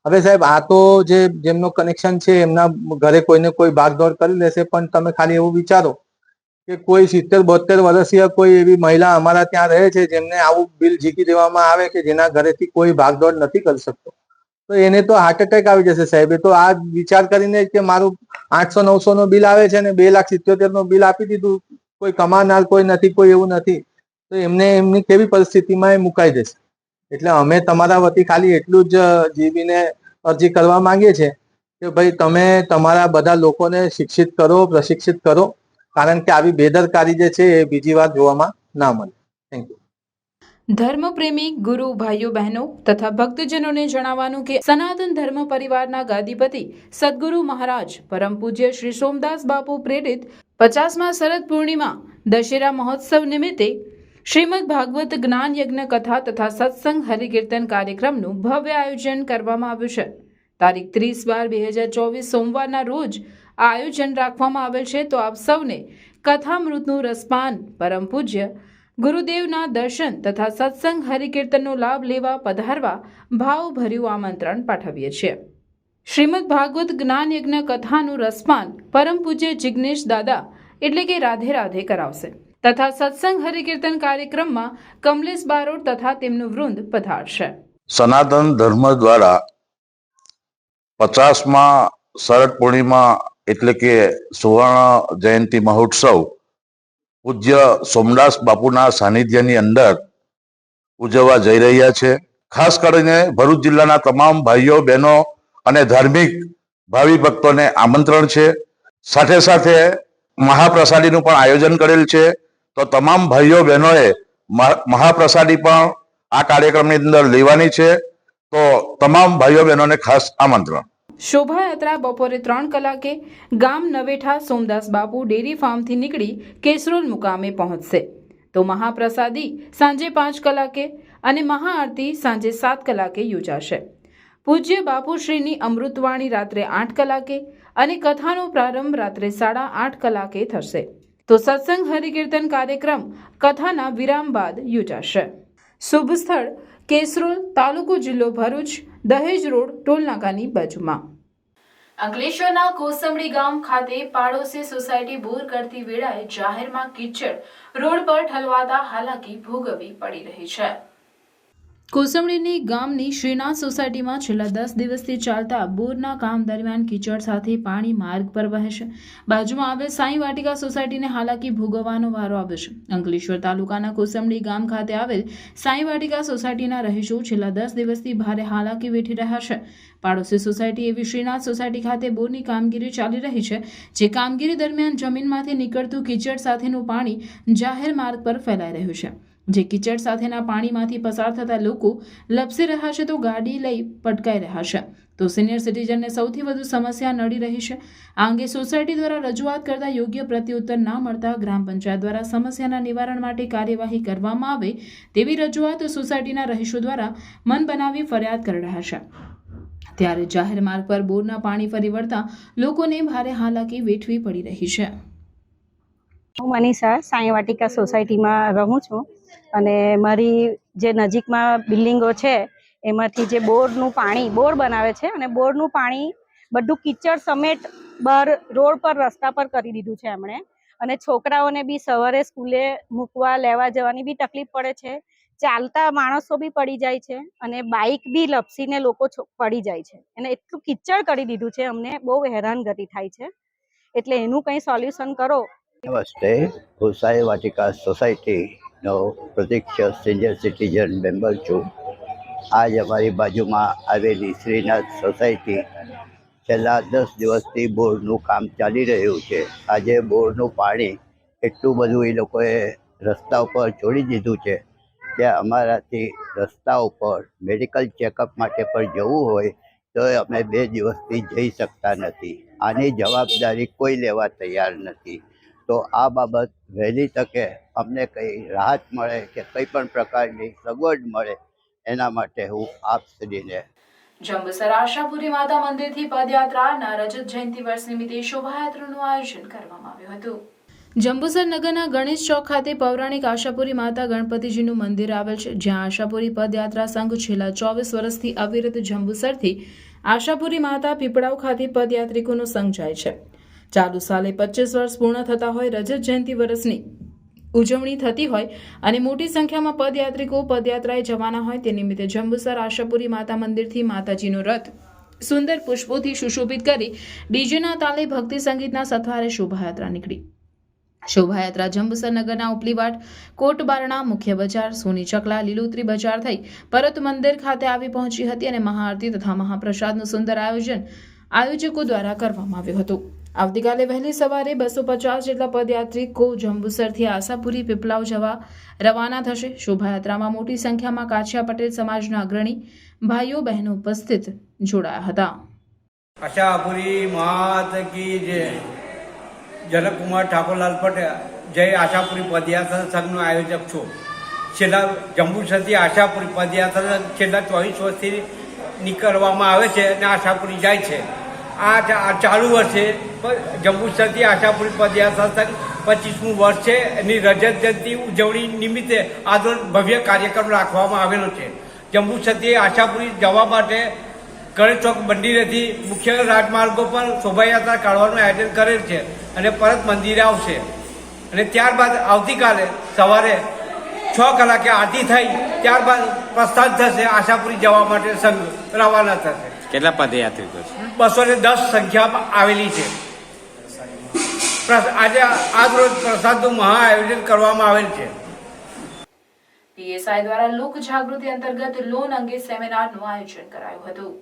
હવે સાહેબ, આ તો જેમનો કનેક્શન છે એમના ઘરે કોઈને કોઈ ભાગદોડ કરી લેશે, પણ તમે ખાલી એવું વિચારો કે કોઈ 70-72 વર્ષીય કોઈ એવી મહિલા અમારા ત્યાં રહે છે જેમને આવું બિલ ઝીકી દેવામાં આવે કે જેના ઘરેથી કોઈ ભાગદોડ નથી કરી શકતો, તો એને તો હાર્ટ એટેક આવી જશે સાહેબ. એ તો આ વિચાર કરીને કે મારું 800-900નો બિલ આવે છે ને 2,77,000નું બિલ આપી દીધું, કોઈ કમાનાર કોઈ નથી, કોઈ એવું નથી, તો એમને એમની કેવી પરિસ્થિતિમાં એ મુકાઈ દેશે. એટલે અમે તમારા વતી ખાલી એટલું જ જીબીને અરજી કરવા માંગીએ છીએ કે ભાઈ તમે તમારા બધા લોકોને શિક્ષિત કરો, પ્રશિક્ષિત કરો, કારણ કે આવી બેદરકારી જે છે એ બીજી વાર જોવામાં ના મળે. Thank you. ધર્મપ્રેમી ગુરુ ભાઈઓ બહેનો તથા ભક્તજનોને જણાવવાનું કે સનાતન ધર્મ પરિવારના ગાદીપતિ સદગુરુ મહારાજ પરમ પૂજ્ય શ્રી સોમદાસ બાપુ પ્રેરિત 50મા શરદ પૂર્ણિમા દશેરા મહોત્સવ નિમિત્તે શ્રીમદ ભાગવત જ્ઞાન યજ્ઞ કથા તથા સત્સંગ હરિકીર્તન કાર્યક્રમનું ભવ્ય આયોજન કરવામાં આવ્યું છે. તારીખ 30/12/2024 સોમવારના રોજ આ આયોજન રાખવામાં આવેલ છે. તો આપ સૌને કથામૃતનું રસપાન, પરમ પૂજ્ય ગુરુદેવના દર્શન તથા સત્સંગ હરિકીર્તનનો લાભ લેવા પધારવા ભાવભર્યું આમંત્રણ પાઠવીએ છીએ. શ્રીમદ ભાગવત જ્ઞાન યજ્ઞ કથાનું રસપાન પરમ પૂજ્ય જિગ્નેશ દાદા એટલે કે રાધે રાધે કરાવશે તથા સત્સંગ હરિકીર્તન કાર્યક્રમમાં કમલેશ બારોટ તથા તેમનું વૃંદ પધારશે. સનાતન ધર્મ દ્વારા 50મા શરદ પૂર્ણિમા એટલે કે સુવર્ણ જયંતિ મહોત્સવ પૂજ્ય સોમદાસ બાપુના સાનિધ્યની અંદર ઉજવવા જઈ રહ્યા છે. ખાસ કરીને ભરૂચ જિલ્લાના તમામ ભાઈઓ બહેનો અને ધાર્મિક ભાવિ ભક્તોને આમંત્રણ છે. સાથે સાથે મહાપ્રસાદીનું પણ આયોજન કરેલ છે. તો તમામ ભાઈઓ બહેનોએ મહાપ્રસાદી પણ આ કાર્યક્રમની અંદર લેવાની છે. તો તમામ ભાઈઓ બહેનોને ખાસ આમંત્રણ. શોભાયાત્રા બપોરે 3 કલાકે ગામ નવેઠા સોમદાસ બાપુ ડેરી ફાર્મથી નીકળી કેસરોલ મુકામે પહોંચશે. તો મહાપ્રસાદી સાંજે 5 કલાકે અને મહાઆરતી સાંજે 7 કલાકે યોજાશે. પૂજ્ય બાપુશ્રીની અમૃતવાણી રાત્રે 8 કલાકે અને કથાનો પ્રારંભ રાત્રે 8:30 કલાકે થશે. તો સત્સંગ હરિકીર્તન કાર્યક્રમ કથાના વિરામ બાદ યોજાશે. શુભ સ્થળ કેસરોલ, તાલુકો જિલ્લો ભરૂચ, દહેજ રોડ, ટોલનાકાની બાજુમાં. અંકલેશ્વરના કોસંબડી ગામ ખાતે પાડોશી સોસાયટી બોર કરતી વેળાએ જાહેરમાં કીચડ રોડ પર ઠલવાતા હાલાકી ભોગવવી પડી રહી છે. કોસંબડીની ગામની શ્રીનાથ સોસાયટીમાં છેલ્લા 10 દિવસથી ચાલતા બોરના કામ દરમિયાન કીચડ સાથે પાણી માર્ગ પર વહે છે. બાજુમાં આવેલ સાંઈ વાટિકા સોસાયટીને હાલાકી ભોગવવાનો વારો આવ્યો છે. અંકલેશ્વર તાલુકાના કોસંબડી ગામ ખાતે આવેલ સાંઈ વાટિકા સોસાયટીના રહીશો છેલ્લા 10 દિવસથી ભારે હાલાકી વેઠી રહ્યા છે. પાડોશી સોસાયટી એવી શ્રીનાથ સોસાયટી ખાતે બોરની કામગીરી ચાલી રહી છે. જે કામગીરી દરમિયાન જમીનમાંથી નીકળતું કીચડ સાથેનું પાણી જાહેર માર્ગ પર ફેલાઈ રહ્યું છે. જે કીચડ સાથેના પાણીમાંથી પસાર થતા લોકો લપસી રહ્યા છે તો ગાડી લઈ પટકાઈ રહ્યા છે. તો સિનિયર સિટીઝનને સૌથી વધુ સમસ્યા નડી રહી છે. આ અંગે સોસાયટી દ્વારા રજૂઆત કરતા યોગ્ય પ્રત્યુત્તર ના મળતા ગ્રામ પંચાયત દ્વારા સમસ્યાના નિવારણ માટે કાર્યવાહી કરવામાં આવે તેવી રજૂઆત સોસાયટીના રહીશો દ્વારા મન બનાવી ફરિયાદ કરી રહ્યા છે. ત્યારે જાહેર માર્ગ પર બોરના પાણી ફરી વળતા લોકોને ભારે હાલાકી વેઠવી પડી રહી છે. હું મનીષા સાંઈ વાટિકા સોસાયટીમાં રહું છું અને મારી જે નજીકમાં બિલ્ડિંગો છે એમાંથી જે બોર બનાવે છે અને બોરનું પાણી બધું કીચડ સમેત બહાર રોડ પર રસ્તા પર કરી દીધું છે એમણે. અને છોકરાઓને બી સવારે સ્કૂલે મૂકવા લેવા જવાની બી તકલીફ પડે છે. ચાલતા માણસો બી પડી જાય છે અને બાઇક બી લપસીને લોકો પડી જાય છે. અને એટલું કીચડ કરી દીધું છે, અમને બહુ હેરાનગતિ થાય છે. એટલે એનું કંઈ સોલ્યુશન કરો. નમસ્તે, હું સાંઈ વાટિકા સોસાયટીનો પ્રતિક્ષ સિનિયર સિટીઝન મેમ્બર છું. આજ અમારી બાજુમાં આવેલી શ્રીનાથ સોસાયટી છેલ્લા 10 દિવસથી બોરનું કામ ચાલી રહ્યું છે. આજે બોરનું પાણી એટલું બધું એ લોકોએ રસ્તા ઉપર છોડી દીધું છે કે અમારાથી રસ્તા ઉપર મેડિકલ ચેકઅપ માટે પણ જવું હોય તો અમે 2 દિવસથી જઈ શકતા નથી. આની જવાબદારી કોઈ લેવા તૈયાર નથી. તો આ બાબત વહેલી તકે અમને કંઈ રાહત મળે કે કંઈ પણ પ્રકારની સગવડ મળે એના માટે હું આપશ્રીને. જંબુસર આશાપુરી માતા મંદિરથી પદયાત્રાના રજત જયંતિ વર્ષ નિમિત્તે શોભાયાત્રાનું આયોજન કરવામાં આવ્યું હતું. જંબુસર નગરના ગણેશ ચોક ખાતે પૌરાણિક આશાપુરી માતા ગણપતિજીનું મંદિર આવેલ છે, જ્યાં આશાપુરી પદયાત્રા સંઘ છેલ્લા 24 વર્ષથી અવિરત જંબુસરથી આશાપુરી માતા પીપળાવ ખાતે પદયાત્રિકોનો સંઘ જાય છે. ચાલુ સાલે 25 વર્ષ પૂર્ણ થતા હોય રજત જયંતિ વર્ષની ઉજવણી થતી હોય અને મોટી સંખ્યામાં પદયાત્રિકો પદયાત્રાએ જવાના હોય તે નિમિત્તે જંબુસર આશાપુરી માતા મંદિરથી માતાજીનો રથ સુંદર પુષ્પોથી સુશોભિત કરી ડીજેના તાલે ભક્તિ સંગીતના સથવારે શોભાયાત્રા નીકળી. શોભાયાત્રા જંબુસર નગરના ઉપલીવાટ, કોટબારણા, મુખ્ય બજાર, સોની ચકલા, લીલોતરી બજાર થઈ પરત મંદિર ખાતે આવી પહોંચી હતી અને મહાઆરતી તથા મહાપ્રસાદનું સુંદર આયોજન આયોજકો દ્વારા કરવામાં આવ્યું હતું. આવતીકાલે વહેલી સવારે 250 જેટલા પદયાત્રિકો જંબુસરથી આશાપુરી પીપળાવ જવા રવાના થશે. શોભાયાત્રામાં મોટી સંખ્યામાં કાછિયા પટેલ સમાજના અગ્રણી ભાઈઓ બહેનો ઉપસ્થિત જોડાયા હતા. આશાપુરી માત કી જય. જનકકુમાર ઠાકોરલાલ પટેલ જય આશાપુરી પદયાત્રા સંઘનો આયોજક છું. છેલ્લા જંબુસરથી આશાપુરી પદયાત્રા છેલ્લા 24 વર્ષથી નીકળવામાં આવે છે અને આશાપુરી જાય છે. આ ચાલુ વર્ષે જંબુસરથી આશાપુરી પદયાત્રા સંઘ 25મું વર્ષ છે. એની રજત જયંતિ ઉજવણી નિમિત્તે આજરોજ ભવ્ય કાર્યક્રમ રાખવામાં આવેલો છે. જંબુસરથી આશાપુરી જવા માટે ગણેશ ચોક મંદિરેથી મુખ્ય રાજમાર્ગો પર શોભાયાત્રા કાઢવાનું આયોજન કરેલ છે અને પરત મંદિરે આવશે. અને ત્યારબાદ આવતીકાલે સવારે 6 કલાકે આરતી થઈ ત્યારબાદ પ્રસ્થાન થશે. આશાપુરી જવા માટે સંઘ રવાના થશે. કેટલા પદયાત્રિકો છે? 210 સંખ્યામાં આવેલી છે. આજે આજ રોજ પ્રસાદનું મહા આયોજન કરવામાં આવેલ છે. પીએસઆઈ દ્વારા લોક જાગૃતિ અંતર્ગત લોન અંગે સેમિનારનું આયોજન કરાયું હતું.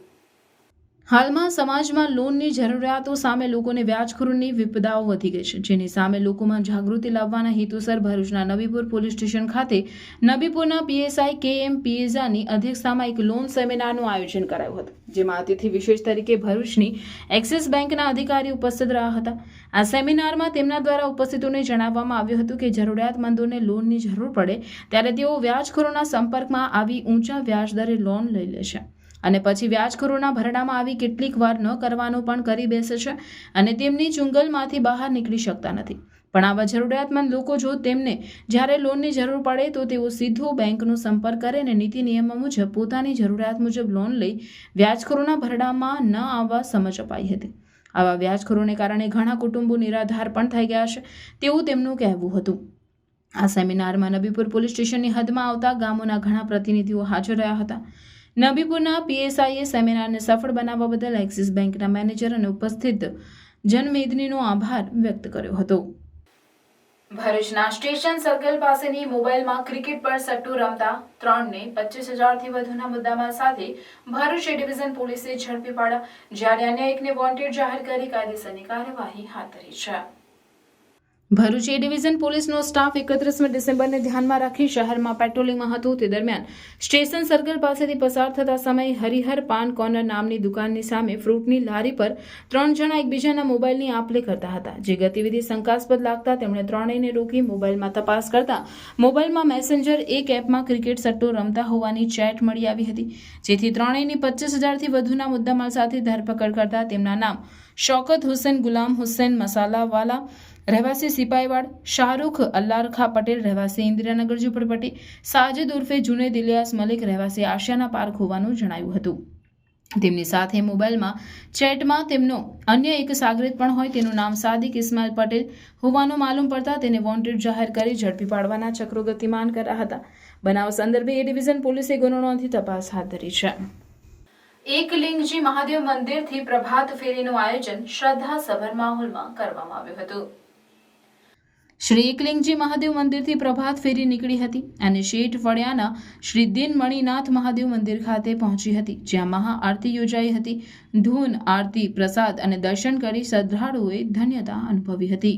હાલમાં સમાજમાં લોનની જરૂરિયાતો સામે લોકોને વ્યાજખોરીની વિપદાઓ વધી ગઈ છે, જેની સામે લોકોમાં જાગૃતિ લાવવાના હેતુસર ભરૂચના નબીપુર પોલીસ સ્ટેશન ખાતે નબીપુરના પીએસઆઈ KM પિએઝાની અધ્યક્ષતામાં એક લોન સેમિનારનું આયોજન કરાયું હતું, જેમાં અતિથિ વિશેષ તરીકે ભરૂચની એક્સિસ બેંકના અધિકારી ઉપસ્થિત રહ્યા હતા. આ સેમિનારમાં તેમના દ્વારા ઉપસ્થિતોને જણાવવામાં આવ્યું હતું કે જરૂરિયાતમંદોને લોનની જરૂર પડે ત્યારે તેઓ વ્યાજખોરોના સંપર્કમાં આવી ઊંચા વ્યાજદરે લોન લઈ લે છે અને પછી વ્યાજખોરોના ભરડામાં આવી કેટલીક વાર ન કરવાનું પણ કરી બેસે છે અને તેમની ચુંગલમાંથી બહાર નીકળી શકતા નથી. પણ આવા જરૂરિયાતમંદ લોકો જો તેમને જ્યારે લોનની જરૂર પડે તો તેઓ સીધો બેંકનો સંપર્ક કરે અને નીતિ નિયમો મુજબ પોતાની જરૂરિયાત મુજબ લોન લઈ વ્યાજખોરોના ભરડામાં ન આવવા સમજ અપાઈ હતી. આવા વ્યાજખોરોને કારણે ઘણા કુટુંબો નિરાધાર પણ થઈ ગયા છે તેવું તેમનું કહેવું હતું. આ સેમિનારમાં નબીપુર પોલીસ સ્ટેશનની હદમાં આવતા ગામોના ઘણા પ્રતિનિધિઓ હાજર રહ્યા હતા. નબીપુરના પીએસઆઈએ સેમિનારને સફળ બનાવવા બદલ એક્સિસ બેંકના મેનેજર અને ઉપસ્થિત જનમેદનીનો આભાર વ્યક્ત કર્યો હતો. ભરૂચના સ્ટેશન સર્કલ પાસેની મોબાઈલમાં ક્રિકેટ પર સટ્ટુ રમતા 3ને 25,000થી વધુના મુદ્દામાલ સાથે ભરૂચ એ ડિવિઝન પોલીસે ઝડપી પાડ્યા, જ્યારે અન્ય એકને વોન્ટેડ જાહેર કરી કાયદેસરની કાર્યવાહી હાથ ધરી છે. ભરૂચ એ ડિવિઝન પોલીસનો સ્ટાફ 31 ડિસેમ્બરને ધ્યાનમાં રાખી શહેરમાં પેટ્રોલિંગમાં હતો. તે દરમિયાન સ્ટેશન સર્કલ પાસેથી પસાર થતા સમયે હરિહર પાન કોર્નર નામની દુકાનની સામે ફ્રૂટની લારી પર 3 જણા એકબીજાના મોબાઈલની આપ લે કરતા હતા, જે ગતિવિધિ શંકાસ્પદ લાગતા તેમણે ત્રણેયને રોકી મોબાઈલમાં તપાસ કરતા મોબાઈલમાં મેસેન્જર એક એપમાં ક્રિકેટ સટ્ટો રમતા હોવાની ચેટ મળી આવી હતી, જેથી ત્રણેયની 25,000થી વધુના મુદ્દામાલ સાથે ધરપકડ કરતા તેમના નામ શૌકત હુસેન ગુલામ હુસેન મસાલાવાલા રહેવાસી સિપાહીવાડ, શાહરૂખ અલ્લારખા પટેલ રહેવાસી ઇન્દિરાનગર ઝુંપડપટ્ટી, સાજિદ ઉર્ફે જુનેદ ઇલિયાસ મલિક રહેવાસી આશિયાના પાર્ક હોવાનું જણાયું હતું. તેમની સાથે મોબાઈલમાં ચેટમાં તેમનો અન્ય એક સાગરીત પણ હોય તેનું નામ સાદિક ઇસ્માઇલ પટેલ હોવાનું માલુમ પડતા તેને વોન્ટેડ જાહેર કરી ઝડપી પાડવાના ચક્રો ગતિમાન કર્યા હતા. બનાવ સંદર્ભે એ ડિવિઝન પોલીસે ગુનો નોંધી તપાસ હાથ ધરી છે. એકલિંગજી મહાદેવ મંદિરથી પ્રભાત ફેરીનું આયોજન શ્રદ્ધાસભર માહોલમાં કરવામાં આવ્યું હતું. શ્રી એકલિંગજી મહાદેવ મંદિરથી પ્રભાત ફેરી નીકળી હતી અને શેઠ ફળિયાના શ્રી દિન મણિનાથ મહાદેવ મંદિર ખાતે પહોંચી હતી, જ્યાં મહાઆરતી યોજાઈ હતી. ધૂન, આરતી, પ્રસાદ અને દર્શન કરી શ્રદ્ધાળુઓએ ધન્યતા અનુભવી હતી.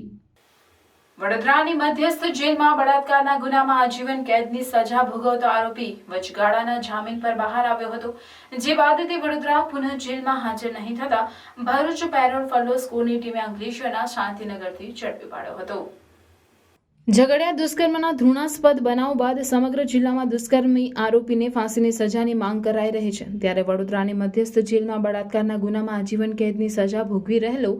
વડોદરાની મધ્યસ્થ જેલમાં બળાત્કારના ગુનામાં આજીવન કેદની સજા ભોગવતો આરોપી વચગાળાના જામીન પર બહાર આવ્યો હતો, જે બાદ તે વડોદરા પુનઃ જેલમાં હાજર નહીં થતા ભરૂચ પેરોલ ફલો સ્કૂલની ટીમે અંકલેશ્વરના શાંતિનગરથી ઝડપી પાડ્યો હતો. ઝઘડિયા દુષ્કર્મના ધૃણાસ્પદ બનાવ બાદ સમગ્ર જિલ્લામાં દુષ્કર્મી આરોપીને ફાંસીની સજાની માંગ કરાઈ રહી છે, ત્યારે વડોદરાની મધ્યસ્થ જેલમાં બળાત્કારના ગુનામાં આજીવન કેદની સજા ભોગવી રહેલો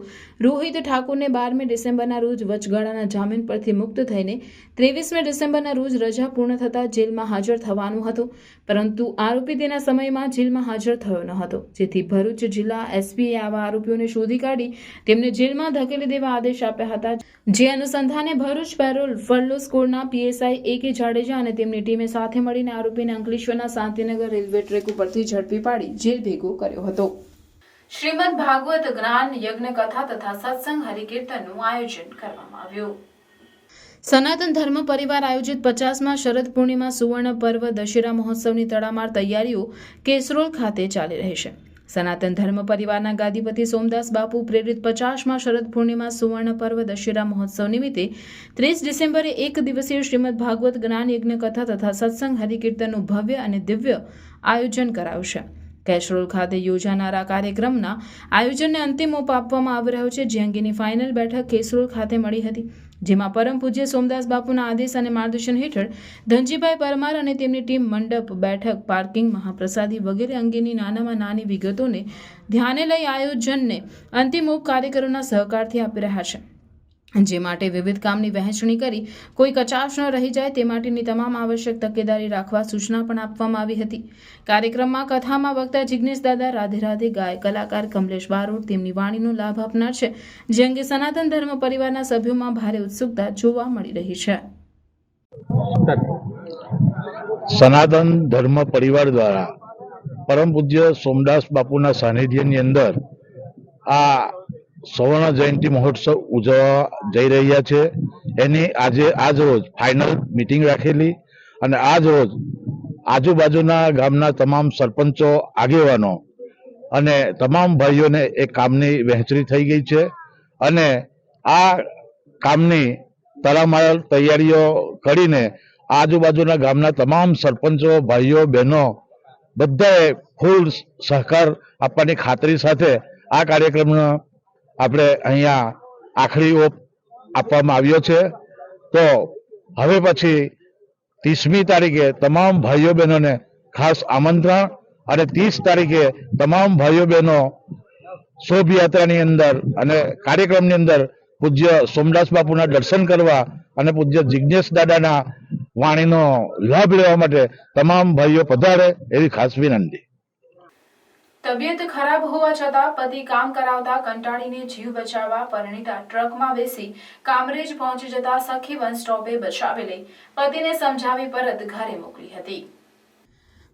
રોહિત ઠાકોરને 12મી ડિસેમ્બરના રોજ વચગાળાના જામીન પરથી મુક્ત થઈને 23મી ડિસેમ્બરના રોજ રજા પૂર્ણ થતાં જેલમાં હાજર થવાનું હતું, પરંતુ આરોપી તેના સમયમાં જેલમાં હાજર થયો ન હતો, જેથી ભરૂચ જિલ્લા એસપીએ આવા આરોપીઓને શોધી કાઢી તેમને જેલમાં ધકેલી દેવા આદેશ આપ્યા હતા, જે અનુસંધાને ભરૂચ પેરોલ ફલ્લો સ્કૂલના પીએસઆઈ AK જાડેજા અને તેમની ટીમે સાથે મળીને આરોપીને અંકલેશ્વરના શાંતિનગર રેલવે ટ્રેક ઉપરથી ઝડપી પાડી જેલ ભેગો કર્યો હતો. શ્રીમદ ભાગવત જ્ઞાન યજ્ઞ કથા તથા સત્સંગ હરિકીર્તનનું આયોજન કરવામાં આવ્યું. સનાતન ધર્મ પરિવાર આયોજિત 50મા શરદ પૂર્ણિમા સુવર્ણ પર્વ દશેરા મહોત્સવની તડામાર તૈયારીઓ કેસરોલ ખાતે ચાલી રહી છે. સનાતન ધર્મ પરિવારના ગાદીપતિ સોમદાસ બાપુ પ્રેરિત 50મા શરદ પૂર્ણિમા સુવર્ણ પર્વ દશેરા મહોત્સવ નિમિત્તે 30 ડિસેમ્બરે એક દિવસીય શ્રીમદ ભાગવત જ્ઞાન યજ્ઞ કથા તથા સત્સંગ હરિકીર્તનનું ભવ્ય અને દિવ્ય આયોજન કરાયું છે. કેશરોલ ખાતે યોજાનારા કાર્યક્રમના આયોજનને અંતિમ ઓપ આપવામાં આવી રહ્યો છે, જે અંગેની ફાઇનલ બેઠક કેશરોલ ખાતે મળી હતી, જેમાં પરમ પૂજ્ય સોમદાસ બાપુના આદેશ અને માર્ગદર્શન હેઠળ ધનજીભાઈ પરમાર અને તેમની ટીમ મંડપ, બેઠક, પાર્કિંગ, મહાપ્રસાદી વગેરે અંગેની નાનામાં નાની વિગતોને ધ્યાને લઈ આયોજનને અંતિમ ઓપ કાર્યકરોના સહકારથી આપી રહ્યા છે, જે માટે વિવિધ કામની વહેંચણી કરી કોઈ કચાશ ન રહી જાય તે માટેની તમામ આવશ્યક તકેદારી રાખવા સૂચના પણ આપવામાં આવી હતી. કાર્યક્રમમાં કથામાં વક્તા જિગ્નેશ દાદા રાધે રાધે ગાય કલાકાર કમલેશ બારોટ તેમની વાણીનો લાભ આપનાર છે, જે અંગે સનાતન ધર્મ પરિવારના સભ્યોમાં ભારે ઉત્સુકતા જોવા મળી રહી છે. સનાતન ધર્મ પરિવાર દ્વારા પરમ પૂજ્ય સોમદાસ બાપુના સાનિધ્યની અંદર આ સવર્ણ જયંતિ મહોત્સવ ઉજવવા જઈ રહ્યા છે. એની આજ રોજ ફાઇનલ મીટિંગ રાખેલી અને આજ રોજ આજુબાજુના ગામના તમામ સરપંચો, આગેવાનો અને તમામ ભાઈઓને એ કામની વહેંચણી થઈ ગઈ છે અને આ કામની તડામાર તૈયારીઓ કરીને આજુબાજુના ગામના તમામ સરપંચો, ભાઈઓ, બહેનો બધાએ ફૂલ સહકાર આપવાની ખાતરી સાથે આ કાર્યક્રમનો આપણે અહીંયા આખરી ઓપ આપવામાં આવ્યો છે. તો હવે પછી 30મી તારીખે તમામ ભાઈઓ બહેનોને ખાસ આમંત્રણ અને 30 તારીખે તમામ ભાઈઓ બહેનો શોભાયાત્રાની અંદર અને કાર્યક્રમની અંદર પૂજ્ય સોમદાસ બાપુના દર્શન કરવા અને પૂજ્ય જિજ્ઞેશ દાદાના વાણીનો લાભ લેવા માટે તમામ ભાઈઓ પધારે એવી ખાસ વિનંતી. તબિયત ખરાબ હોવા છતાં પતિ કામ કરાવતા કંટાળીને જીવ બચાવવા પરિણીતા ટ્રકમાં બેસી કામરેજ પહોંચી જતા સખી વન સ્ટોપે બચાવી લઈ પતિને સમજાવી પરત ઘરે મોકલી હતી.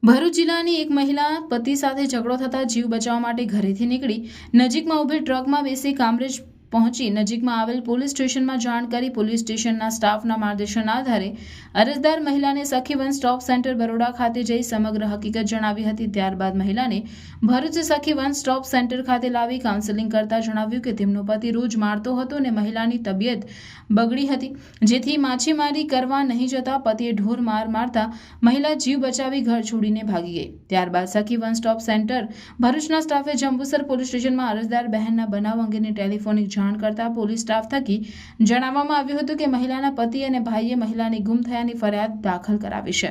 ભરૂચ જિલ્લાની એક મહિલા પતિ સાથે ઝઘડો થતા જીવ બચાવવા માટે ઘરેથી નીકળી નજીકમાં ઉભેલ ટ્રકમાં બેસી કામરેજ પહોંચી નજીકમાં આવેલ પોલીસ સ્ટેશનમાં જાણ કરી પોલીસ સ્ટેશનના સ્ટાફના માર્ગદર્શનના આધારે અરજદાર મહિલાને સખી વન સ્ટોપ સેન્ટર બરોડા ખાતે જઈ સમગ્ર હકીકત જણાવી હતી. ત્યારબાદ મહિલાને ભરૂચ સખી વન સ્ટોપ સેન્ટર ખાતે લાવી કાઉન્સેલિંગ કરતા જણાવ્યું કે તેમનો પતિ રોજ મારતો હતો અને મહિલાની તબિયત બગડી હતી, જેથી માછીમારી કરવા નહીં જતા પતિએ ઢોર માર મારતા મહિલા જીવ બચાવી ઘર છોડીને ભાગી ગઈ. ત્યારબાદ સખી વન સ્ટોપ સેન્ટર ભરૂચના સ્ટાફે જંબુસર પોલીસ સ્ટેશનમાં અરજદાર બહેનના બનાવ અંગેની ટેલિફોનિક જાણ કરતા પોલીસ સ્ટાફ થકી જણાવવામાં આવ્યું હતું કે મહિલાના પતિ અને ભાઈએ મહિલાની ગુમ થયાની ફરિયાદ દાખલ કરાવી છે,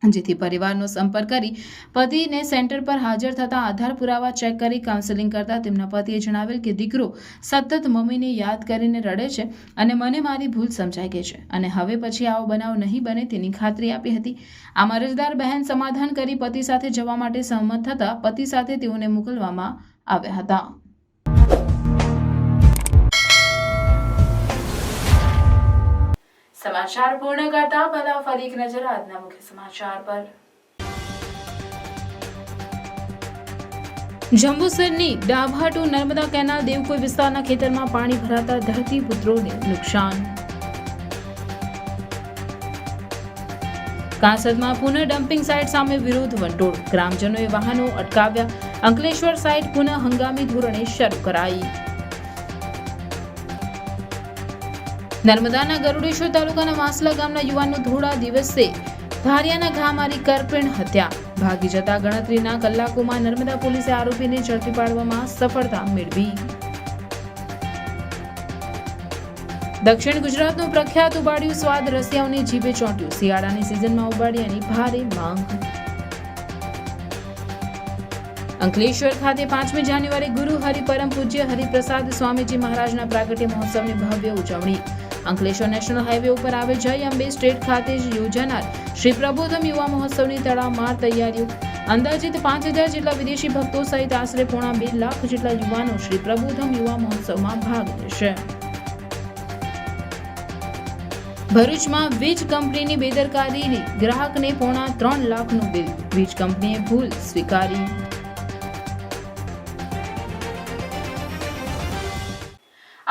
જેથી પરિવારનો સંપર્ક કરી પતિને સેન્ટર પર હાજર થતા આધાર પુરાવા ચેક કરી કાઉન્સેલિંગ કરતા તેમના પતિએ જણાવેલ કે દીકરો સતત મમ્મીને યાદ કરીને રડે છે અને મને મારી ભૂલ સમજાઈ ગઈ છે અને હવે પછી આવો બનાવ નહીં બને તેની ખાતરી આપી હતી. આમ અરજદાર બહેન સમાધાન કરી પતિ સાથે જવા માટે સહમત થતા પતિ સાથે તેઓને મોકલવામાં આવ્યા હતા. સમાચાર પૂર્ણ કરતા પહેલા ફરી એક નજર આજના મુખ્ય સમાચાર પર. જંબુસરની ડાભા ટુ નર્મદા કેનાલ દેવકોઈ વિસ્તારના ખેતરમાં પાણી ભરાતા ધરતીપુત્રોને નુકસાન. કાંસદમાં પુનઃ ડમ્પિંગ સાઇટ સામે વિરોધ વંટોળ, ગ્રામજનોએ વાહનો અટકાવ્યા. અંકલેશ્વર સાઇટ પુનઃ હંગામી ધોરણે શરૂ કરાઈ. નર્મદાના ગરુડેશ્વર તાલુકાના વાસલા ગામના યુવાનનું થોડા દિવસે ધારિયાના ઘા મારી કરપીણ હત્યા. ભાગી જતા ગણતરીના કલાકોમાં નર્મદા પોલીસે આરોપીને ઝડપી પાડવામાં સફળતા મેળવી. દક્ષિણ ગુજરાતનું પ્રખ્યાત ઉબાડિયું સ્વાદ રસિયાઓની જીભે ચોંટ્યું. શિયાળાની સિઝનમાં ઉબાડિયાની ભારે માંગ. અંકલેશ્વર ખાતે 5મી જાન્યુઆરી ગુરુ હરિ પરમ પૂજ્ય હરિપ્રસાદ સ્વામીજી મહારાજના પ્રાગટ્ય મહોત્સવની ભવ્ય ઉજવણી. અંકલેશ્વર નેશનલ હાઈવે ઉપર આવેલ જય અંબે સ્ટેટ ખાતે યોજાનાર શ્રી પ્રબોધમ યુવા મહોત્સવની તડામાર તૈયારીઓ. અંદાજિત 5000 જેટલા વિદેશી ભક્તો સહિત આશરે 2.5 લાખ જેટલા યુવાનો શ્રી પ્રબોધમ યુવા મહોત્સવમાં ભાગ લેશે. ભરૂચમાં વીજ કંપનીની બેદરકારીની ગ્રાહકને 3.5 લાખનું બિલ. વીજ કંપનીએ ભૂલ સ્વીકારી.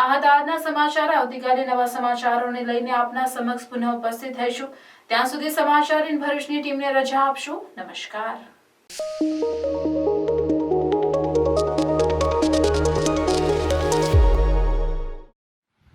આ હતા આજના સમાચાર. આવતીકાલે નવા સમાચારોને લઈને આપના સમક્ષ પુનઃ ઉપસ્થિત થઈશું. ત્યાં સુધી સમાચાર ઇન ભરૂચની ટીમને રજા આપશો. નમસ્કાર.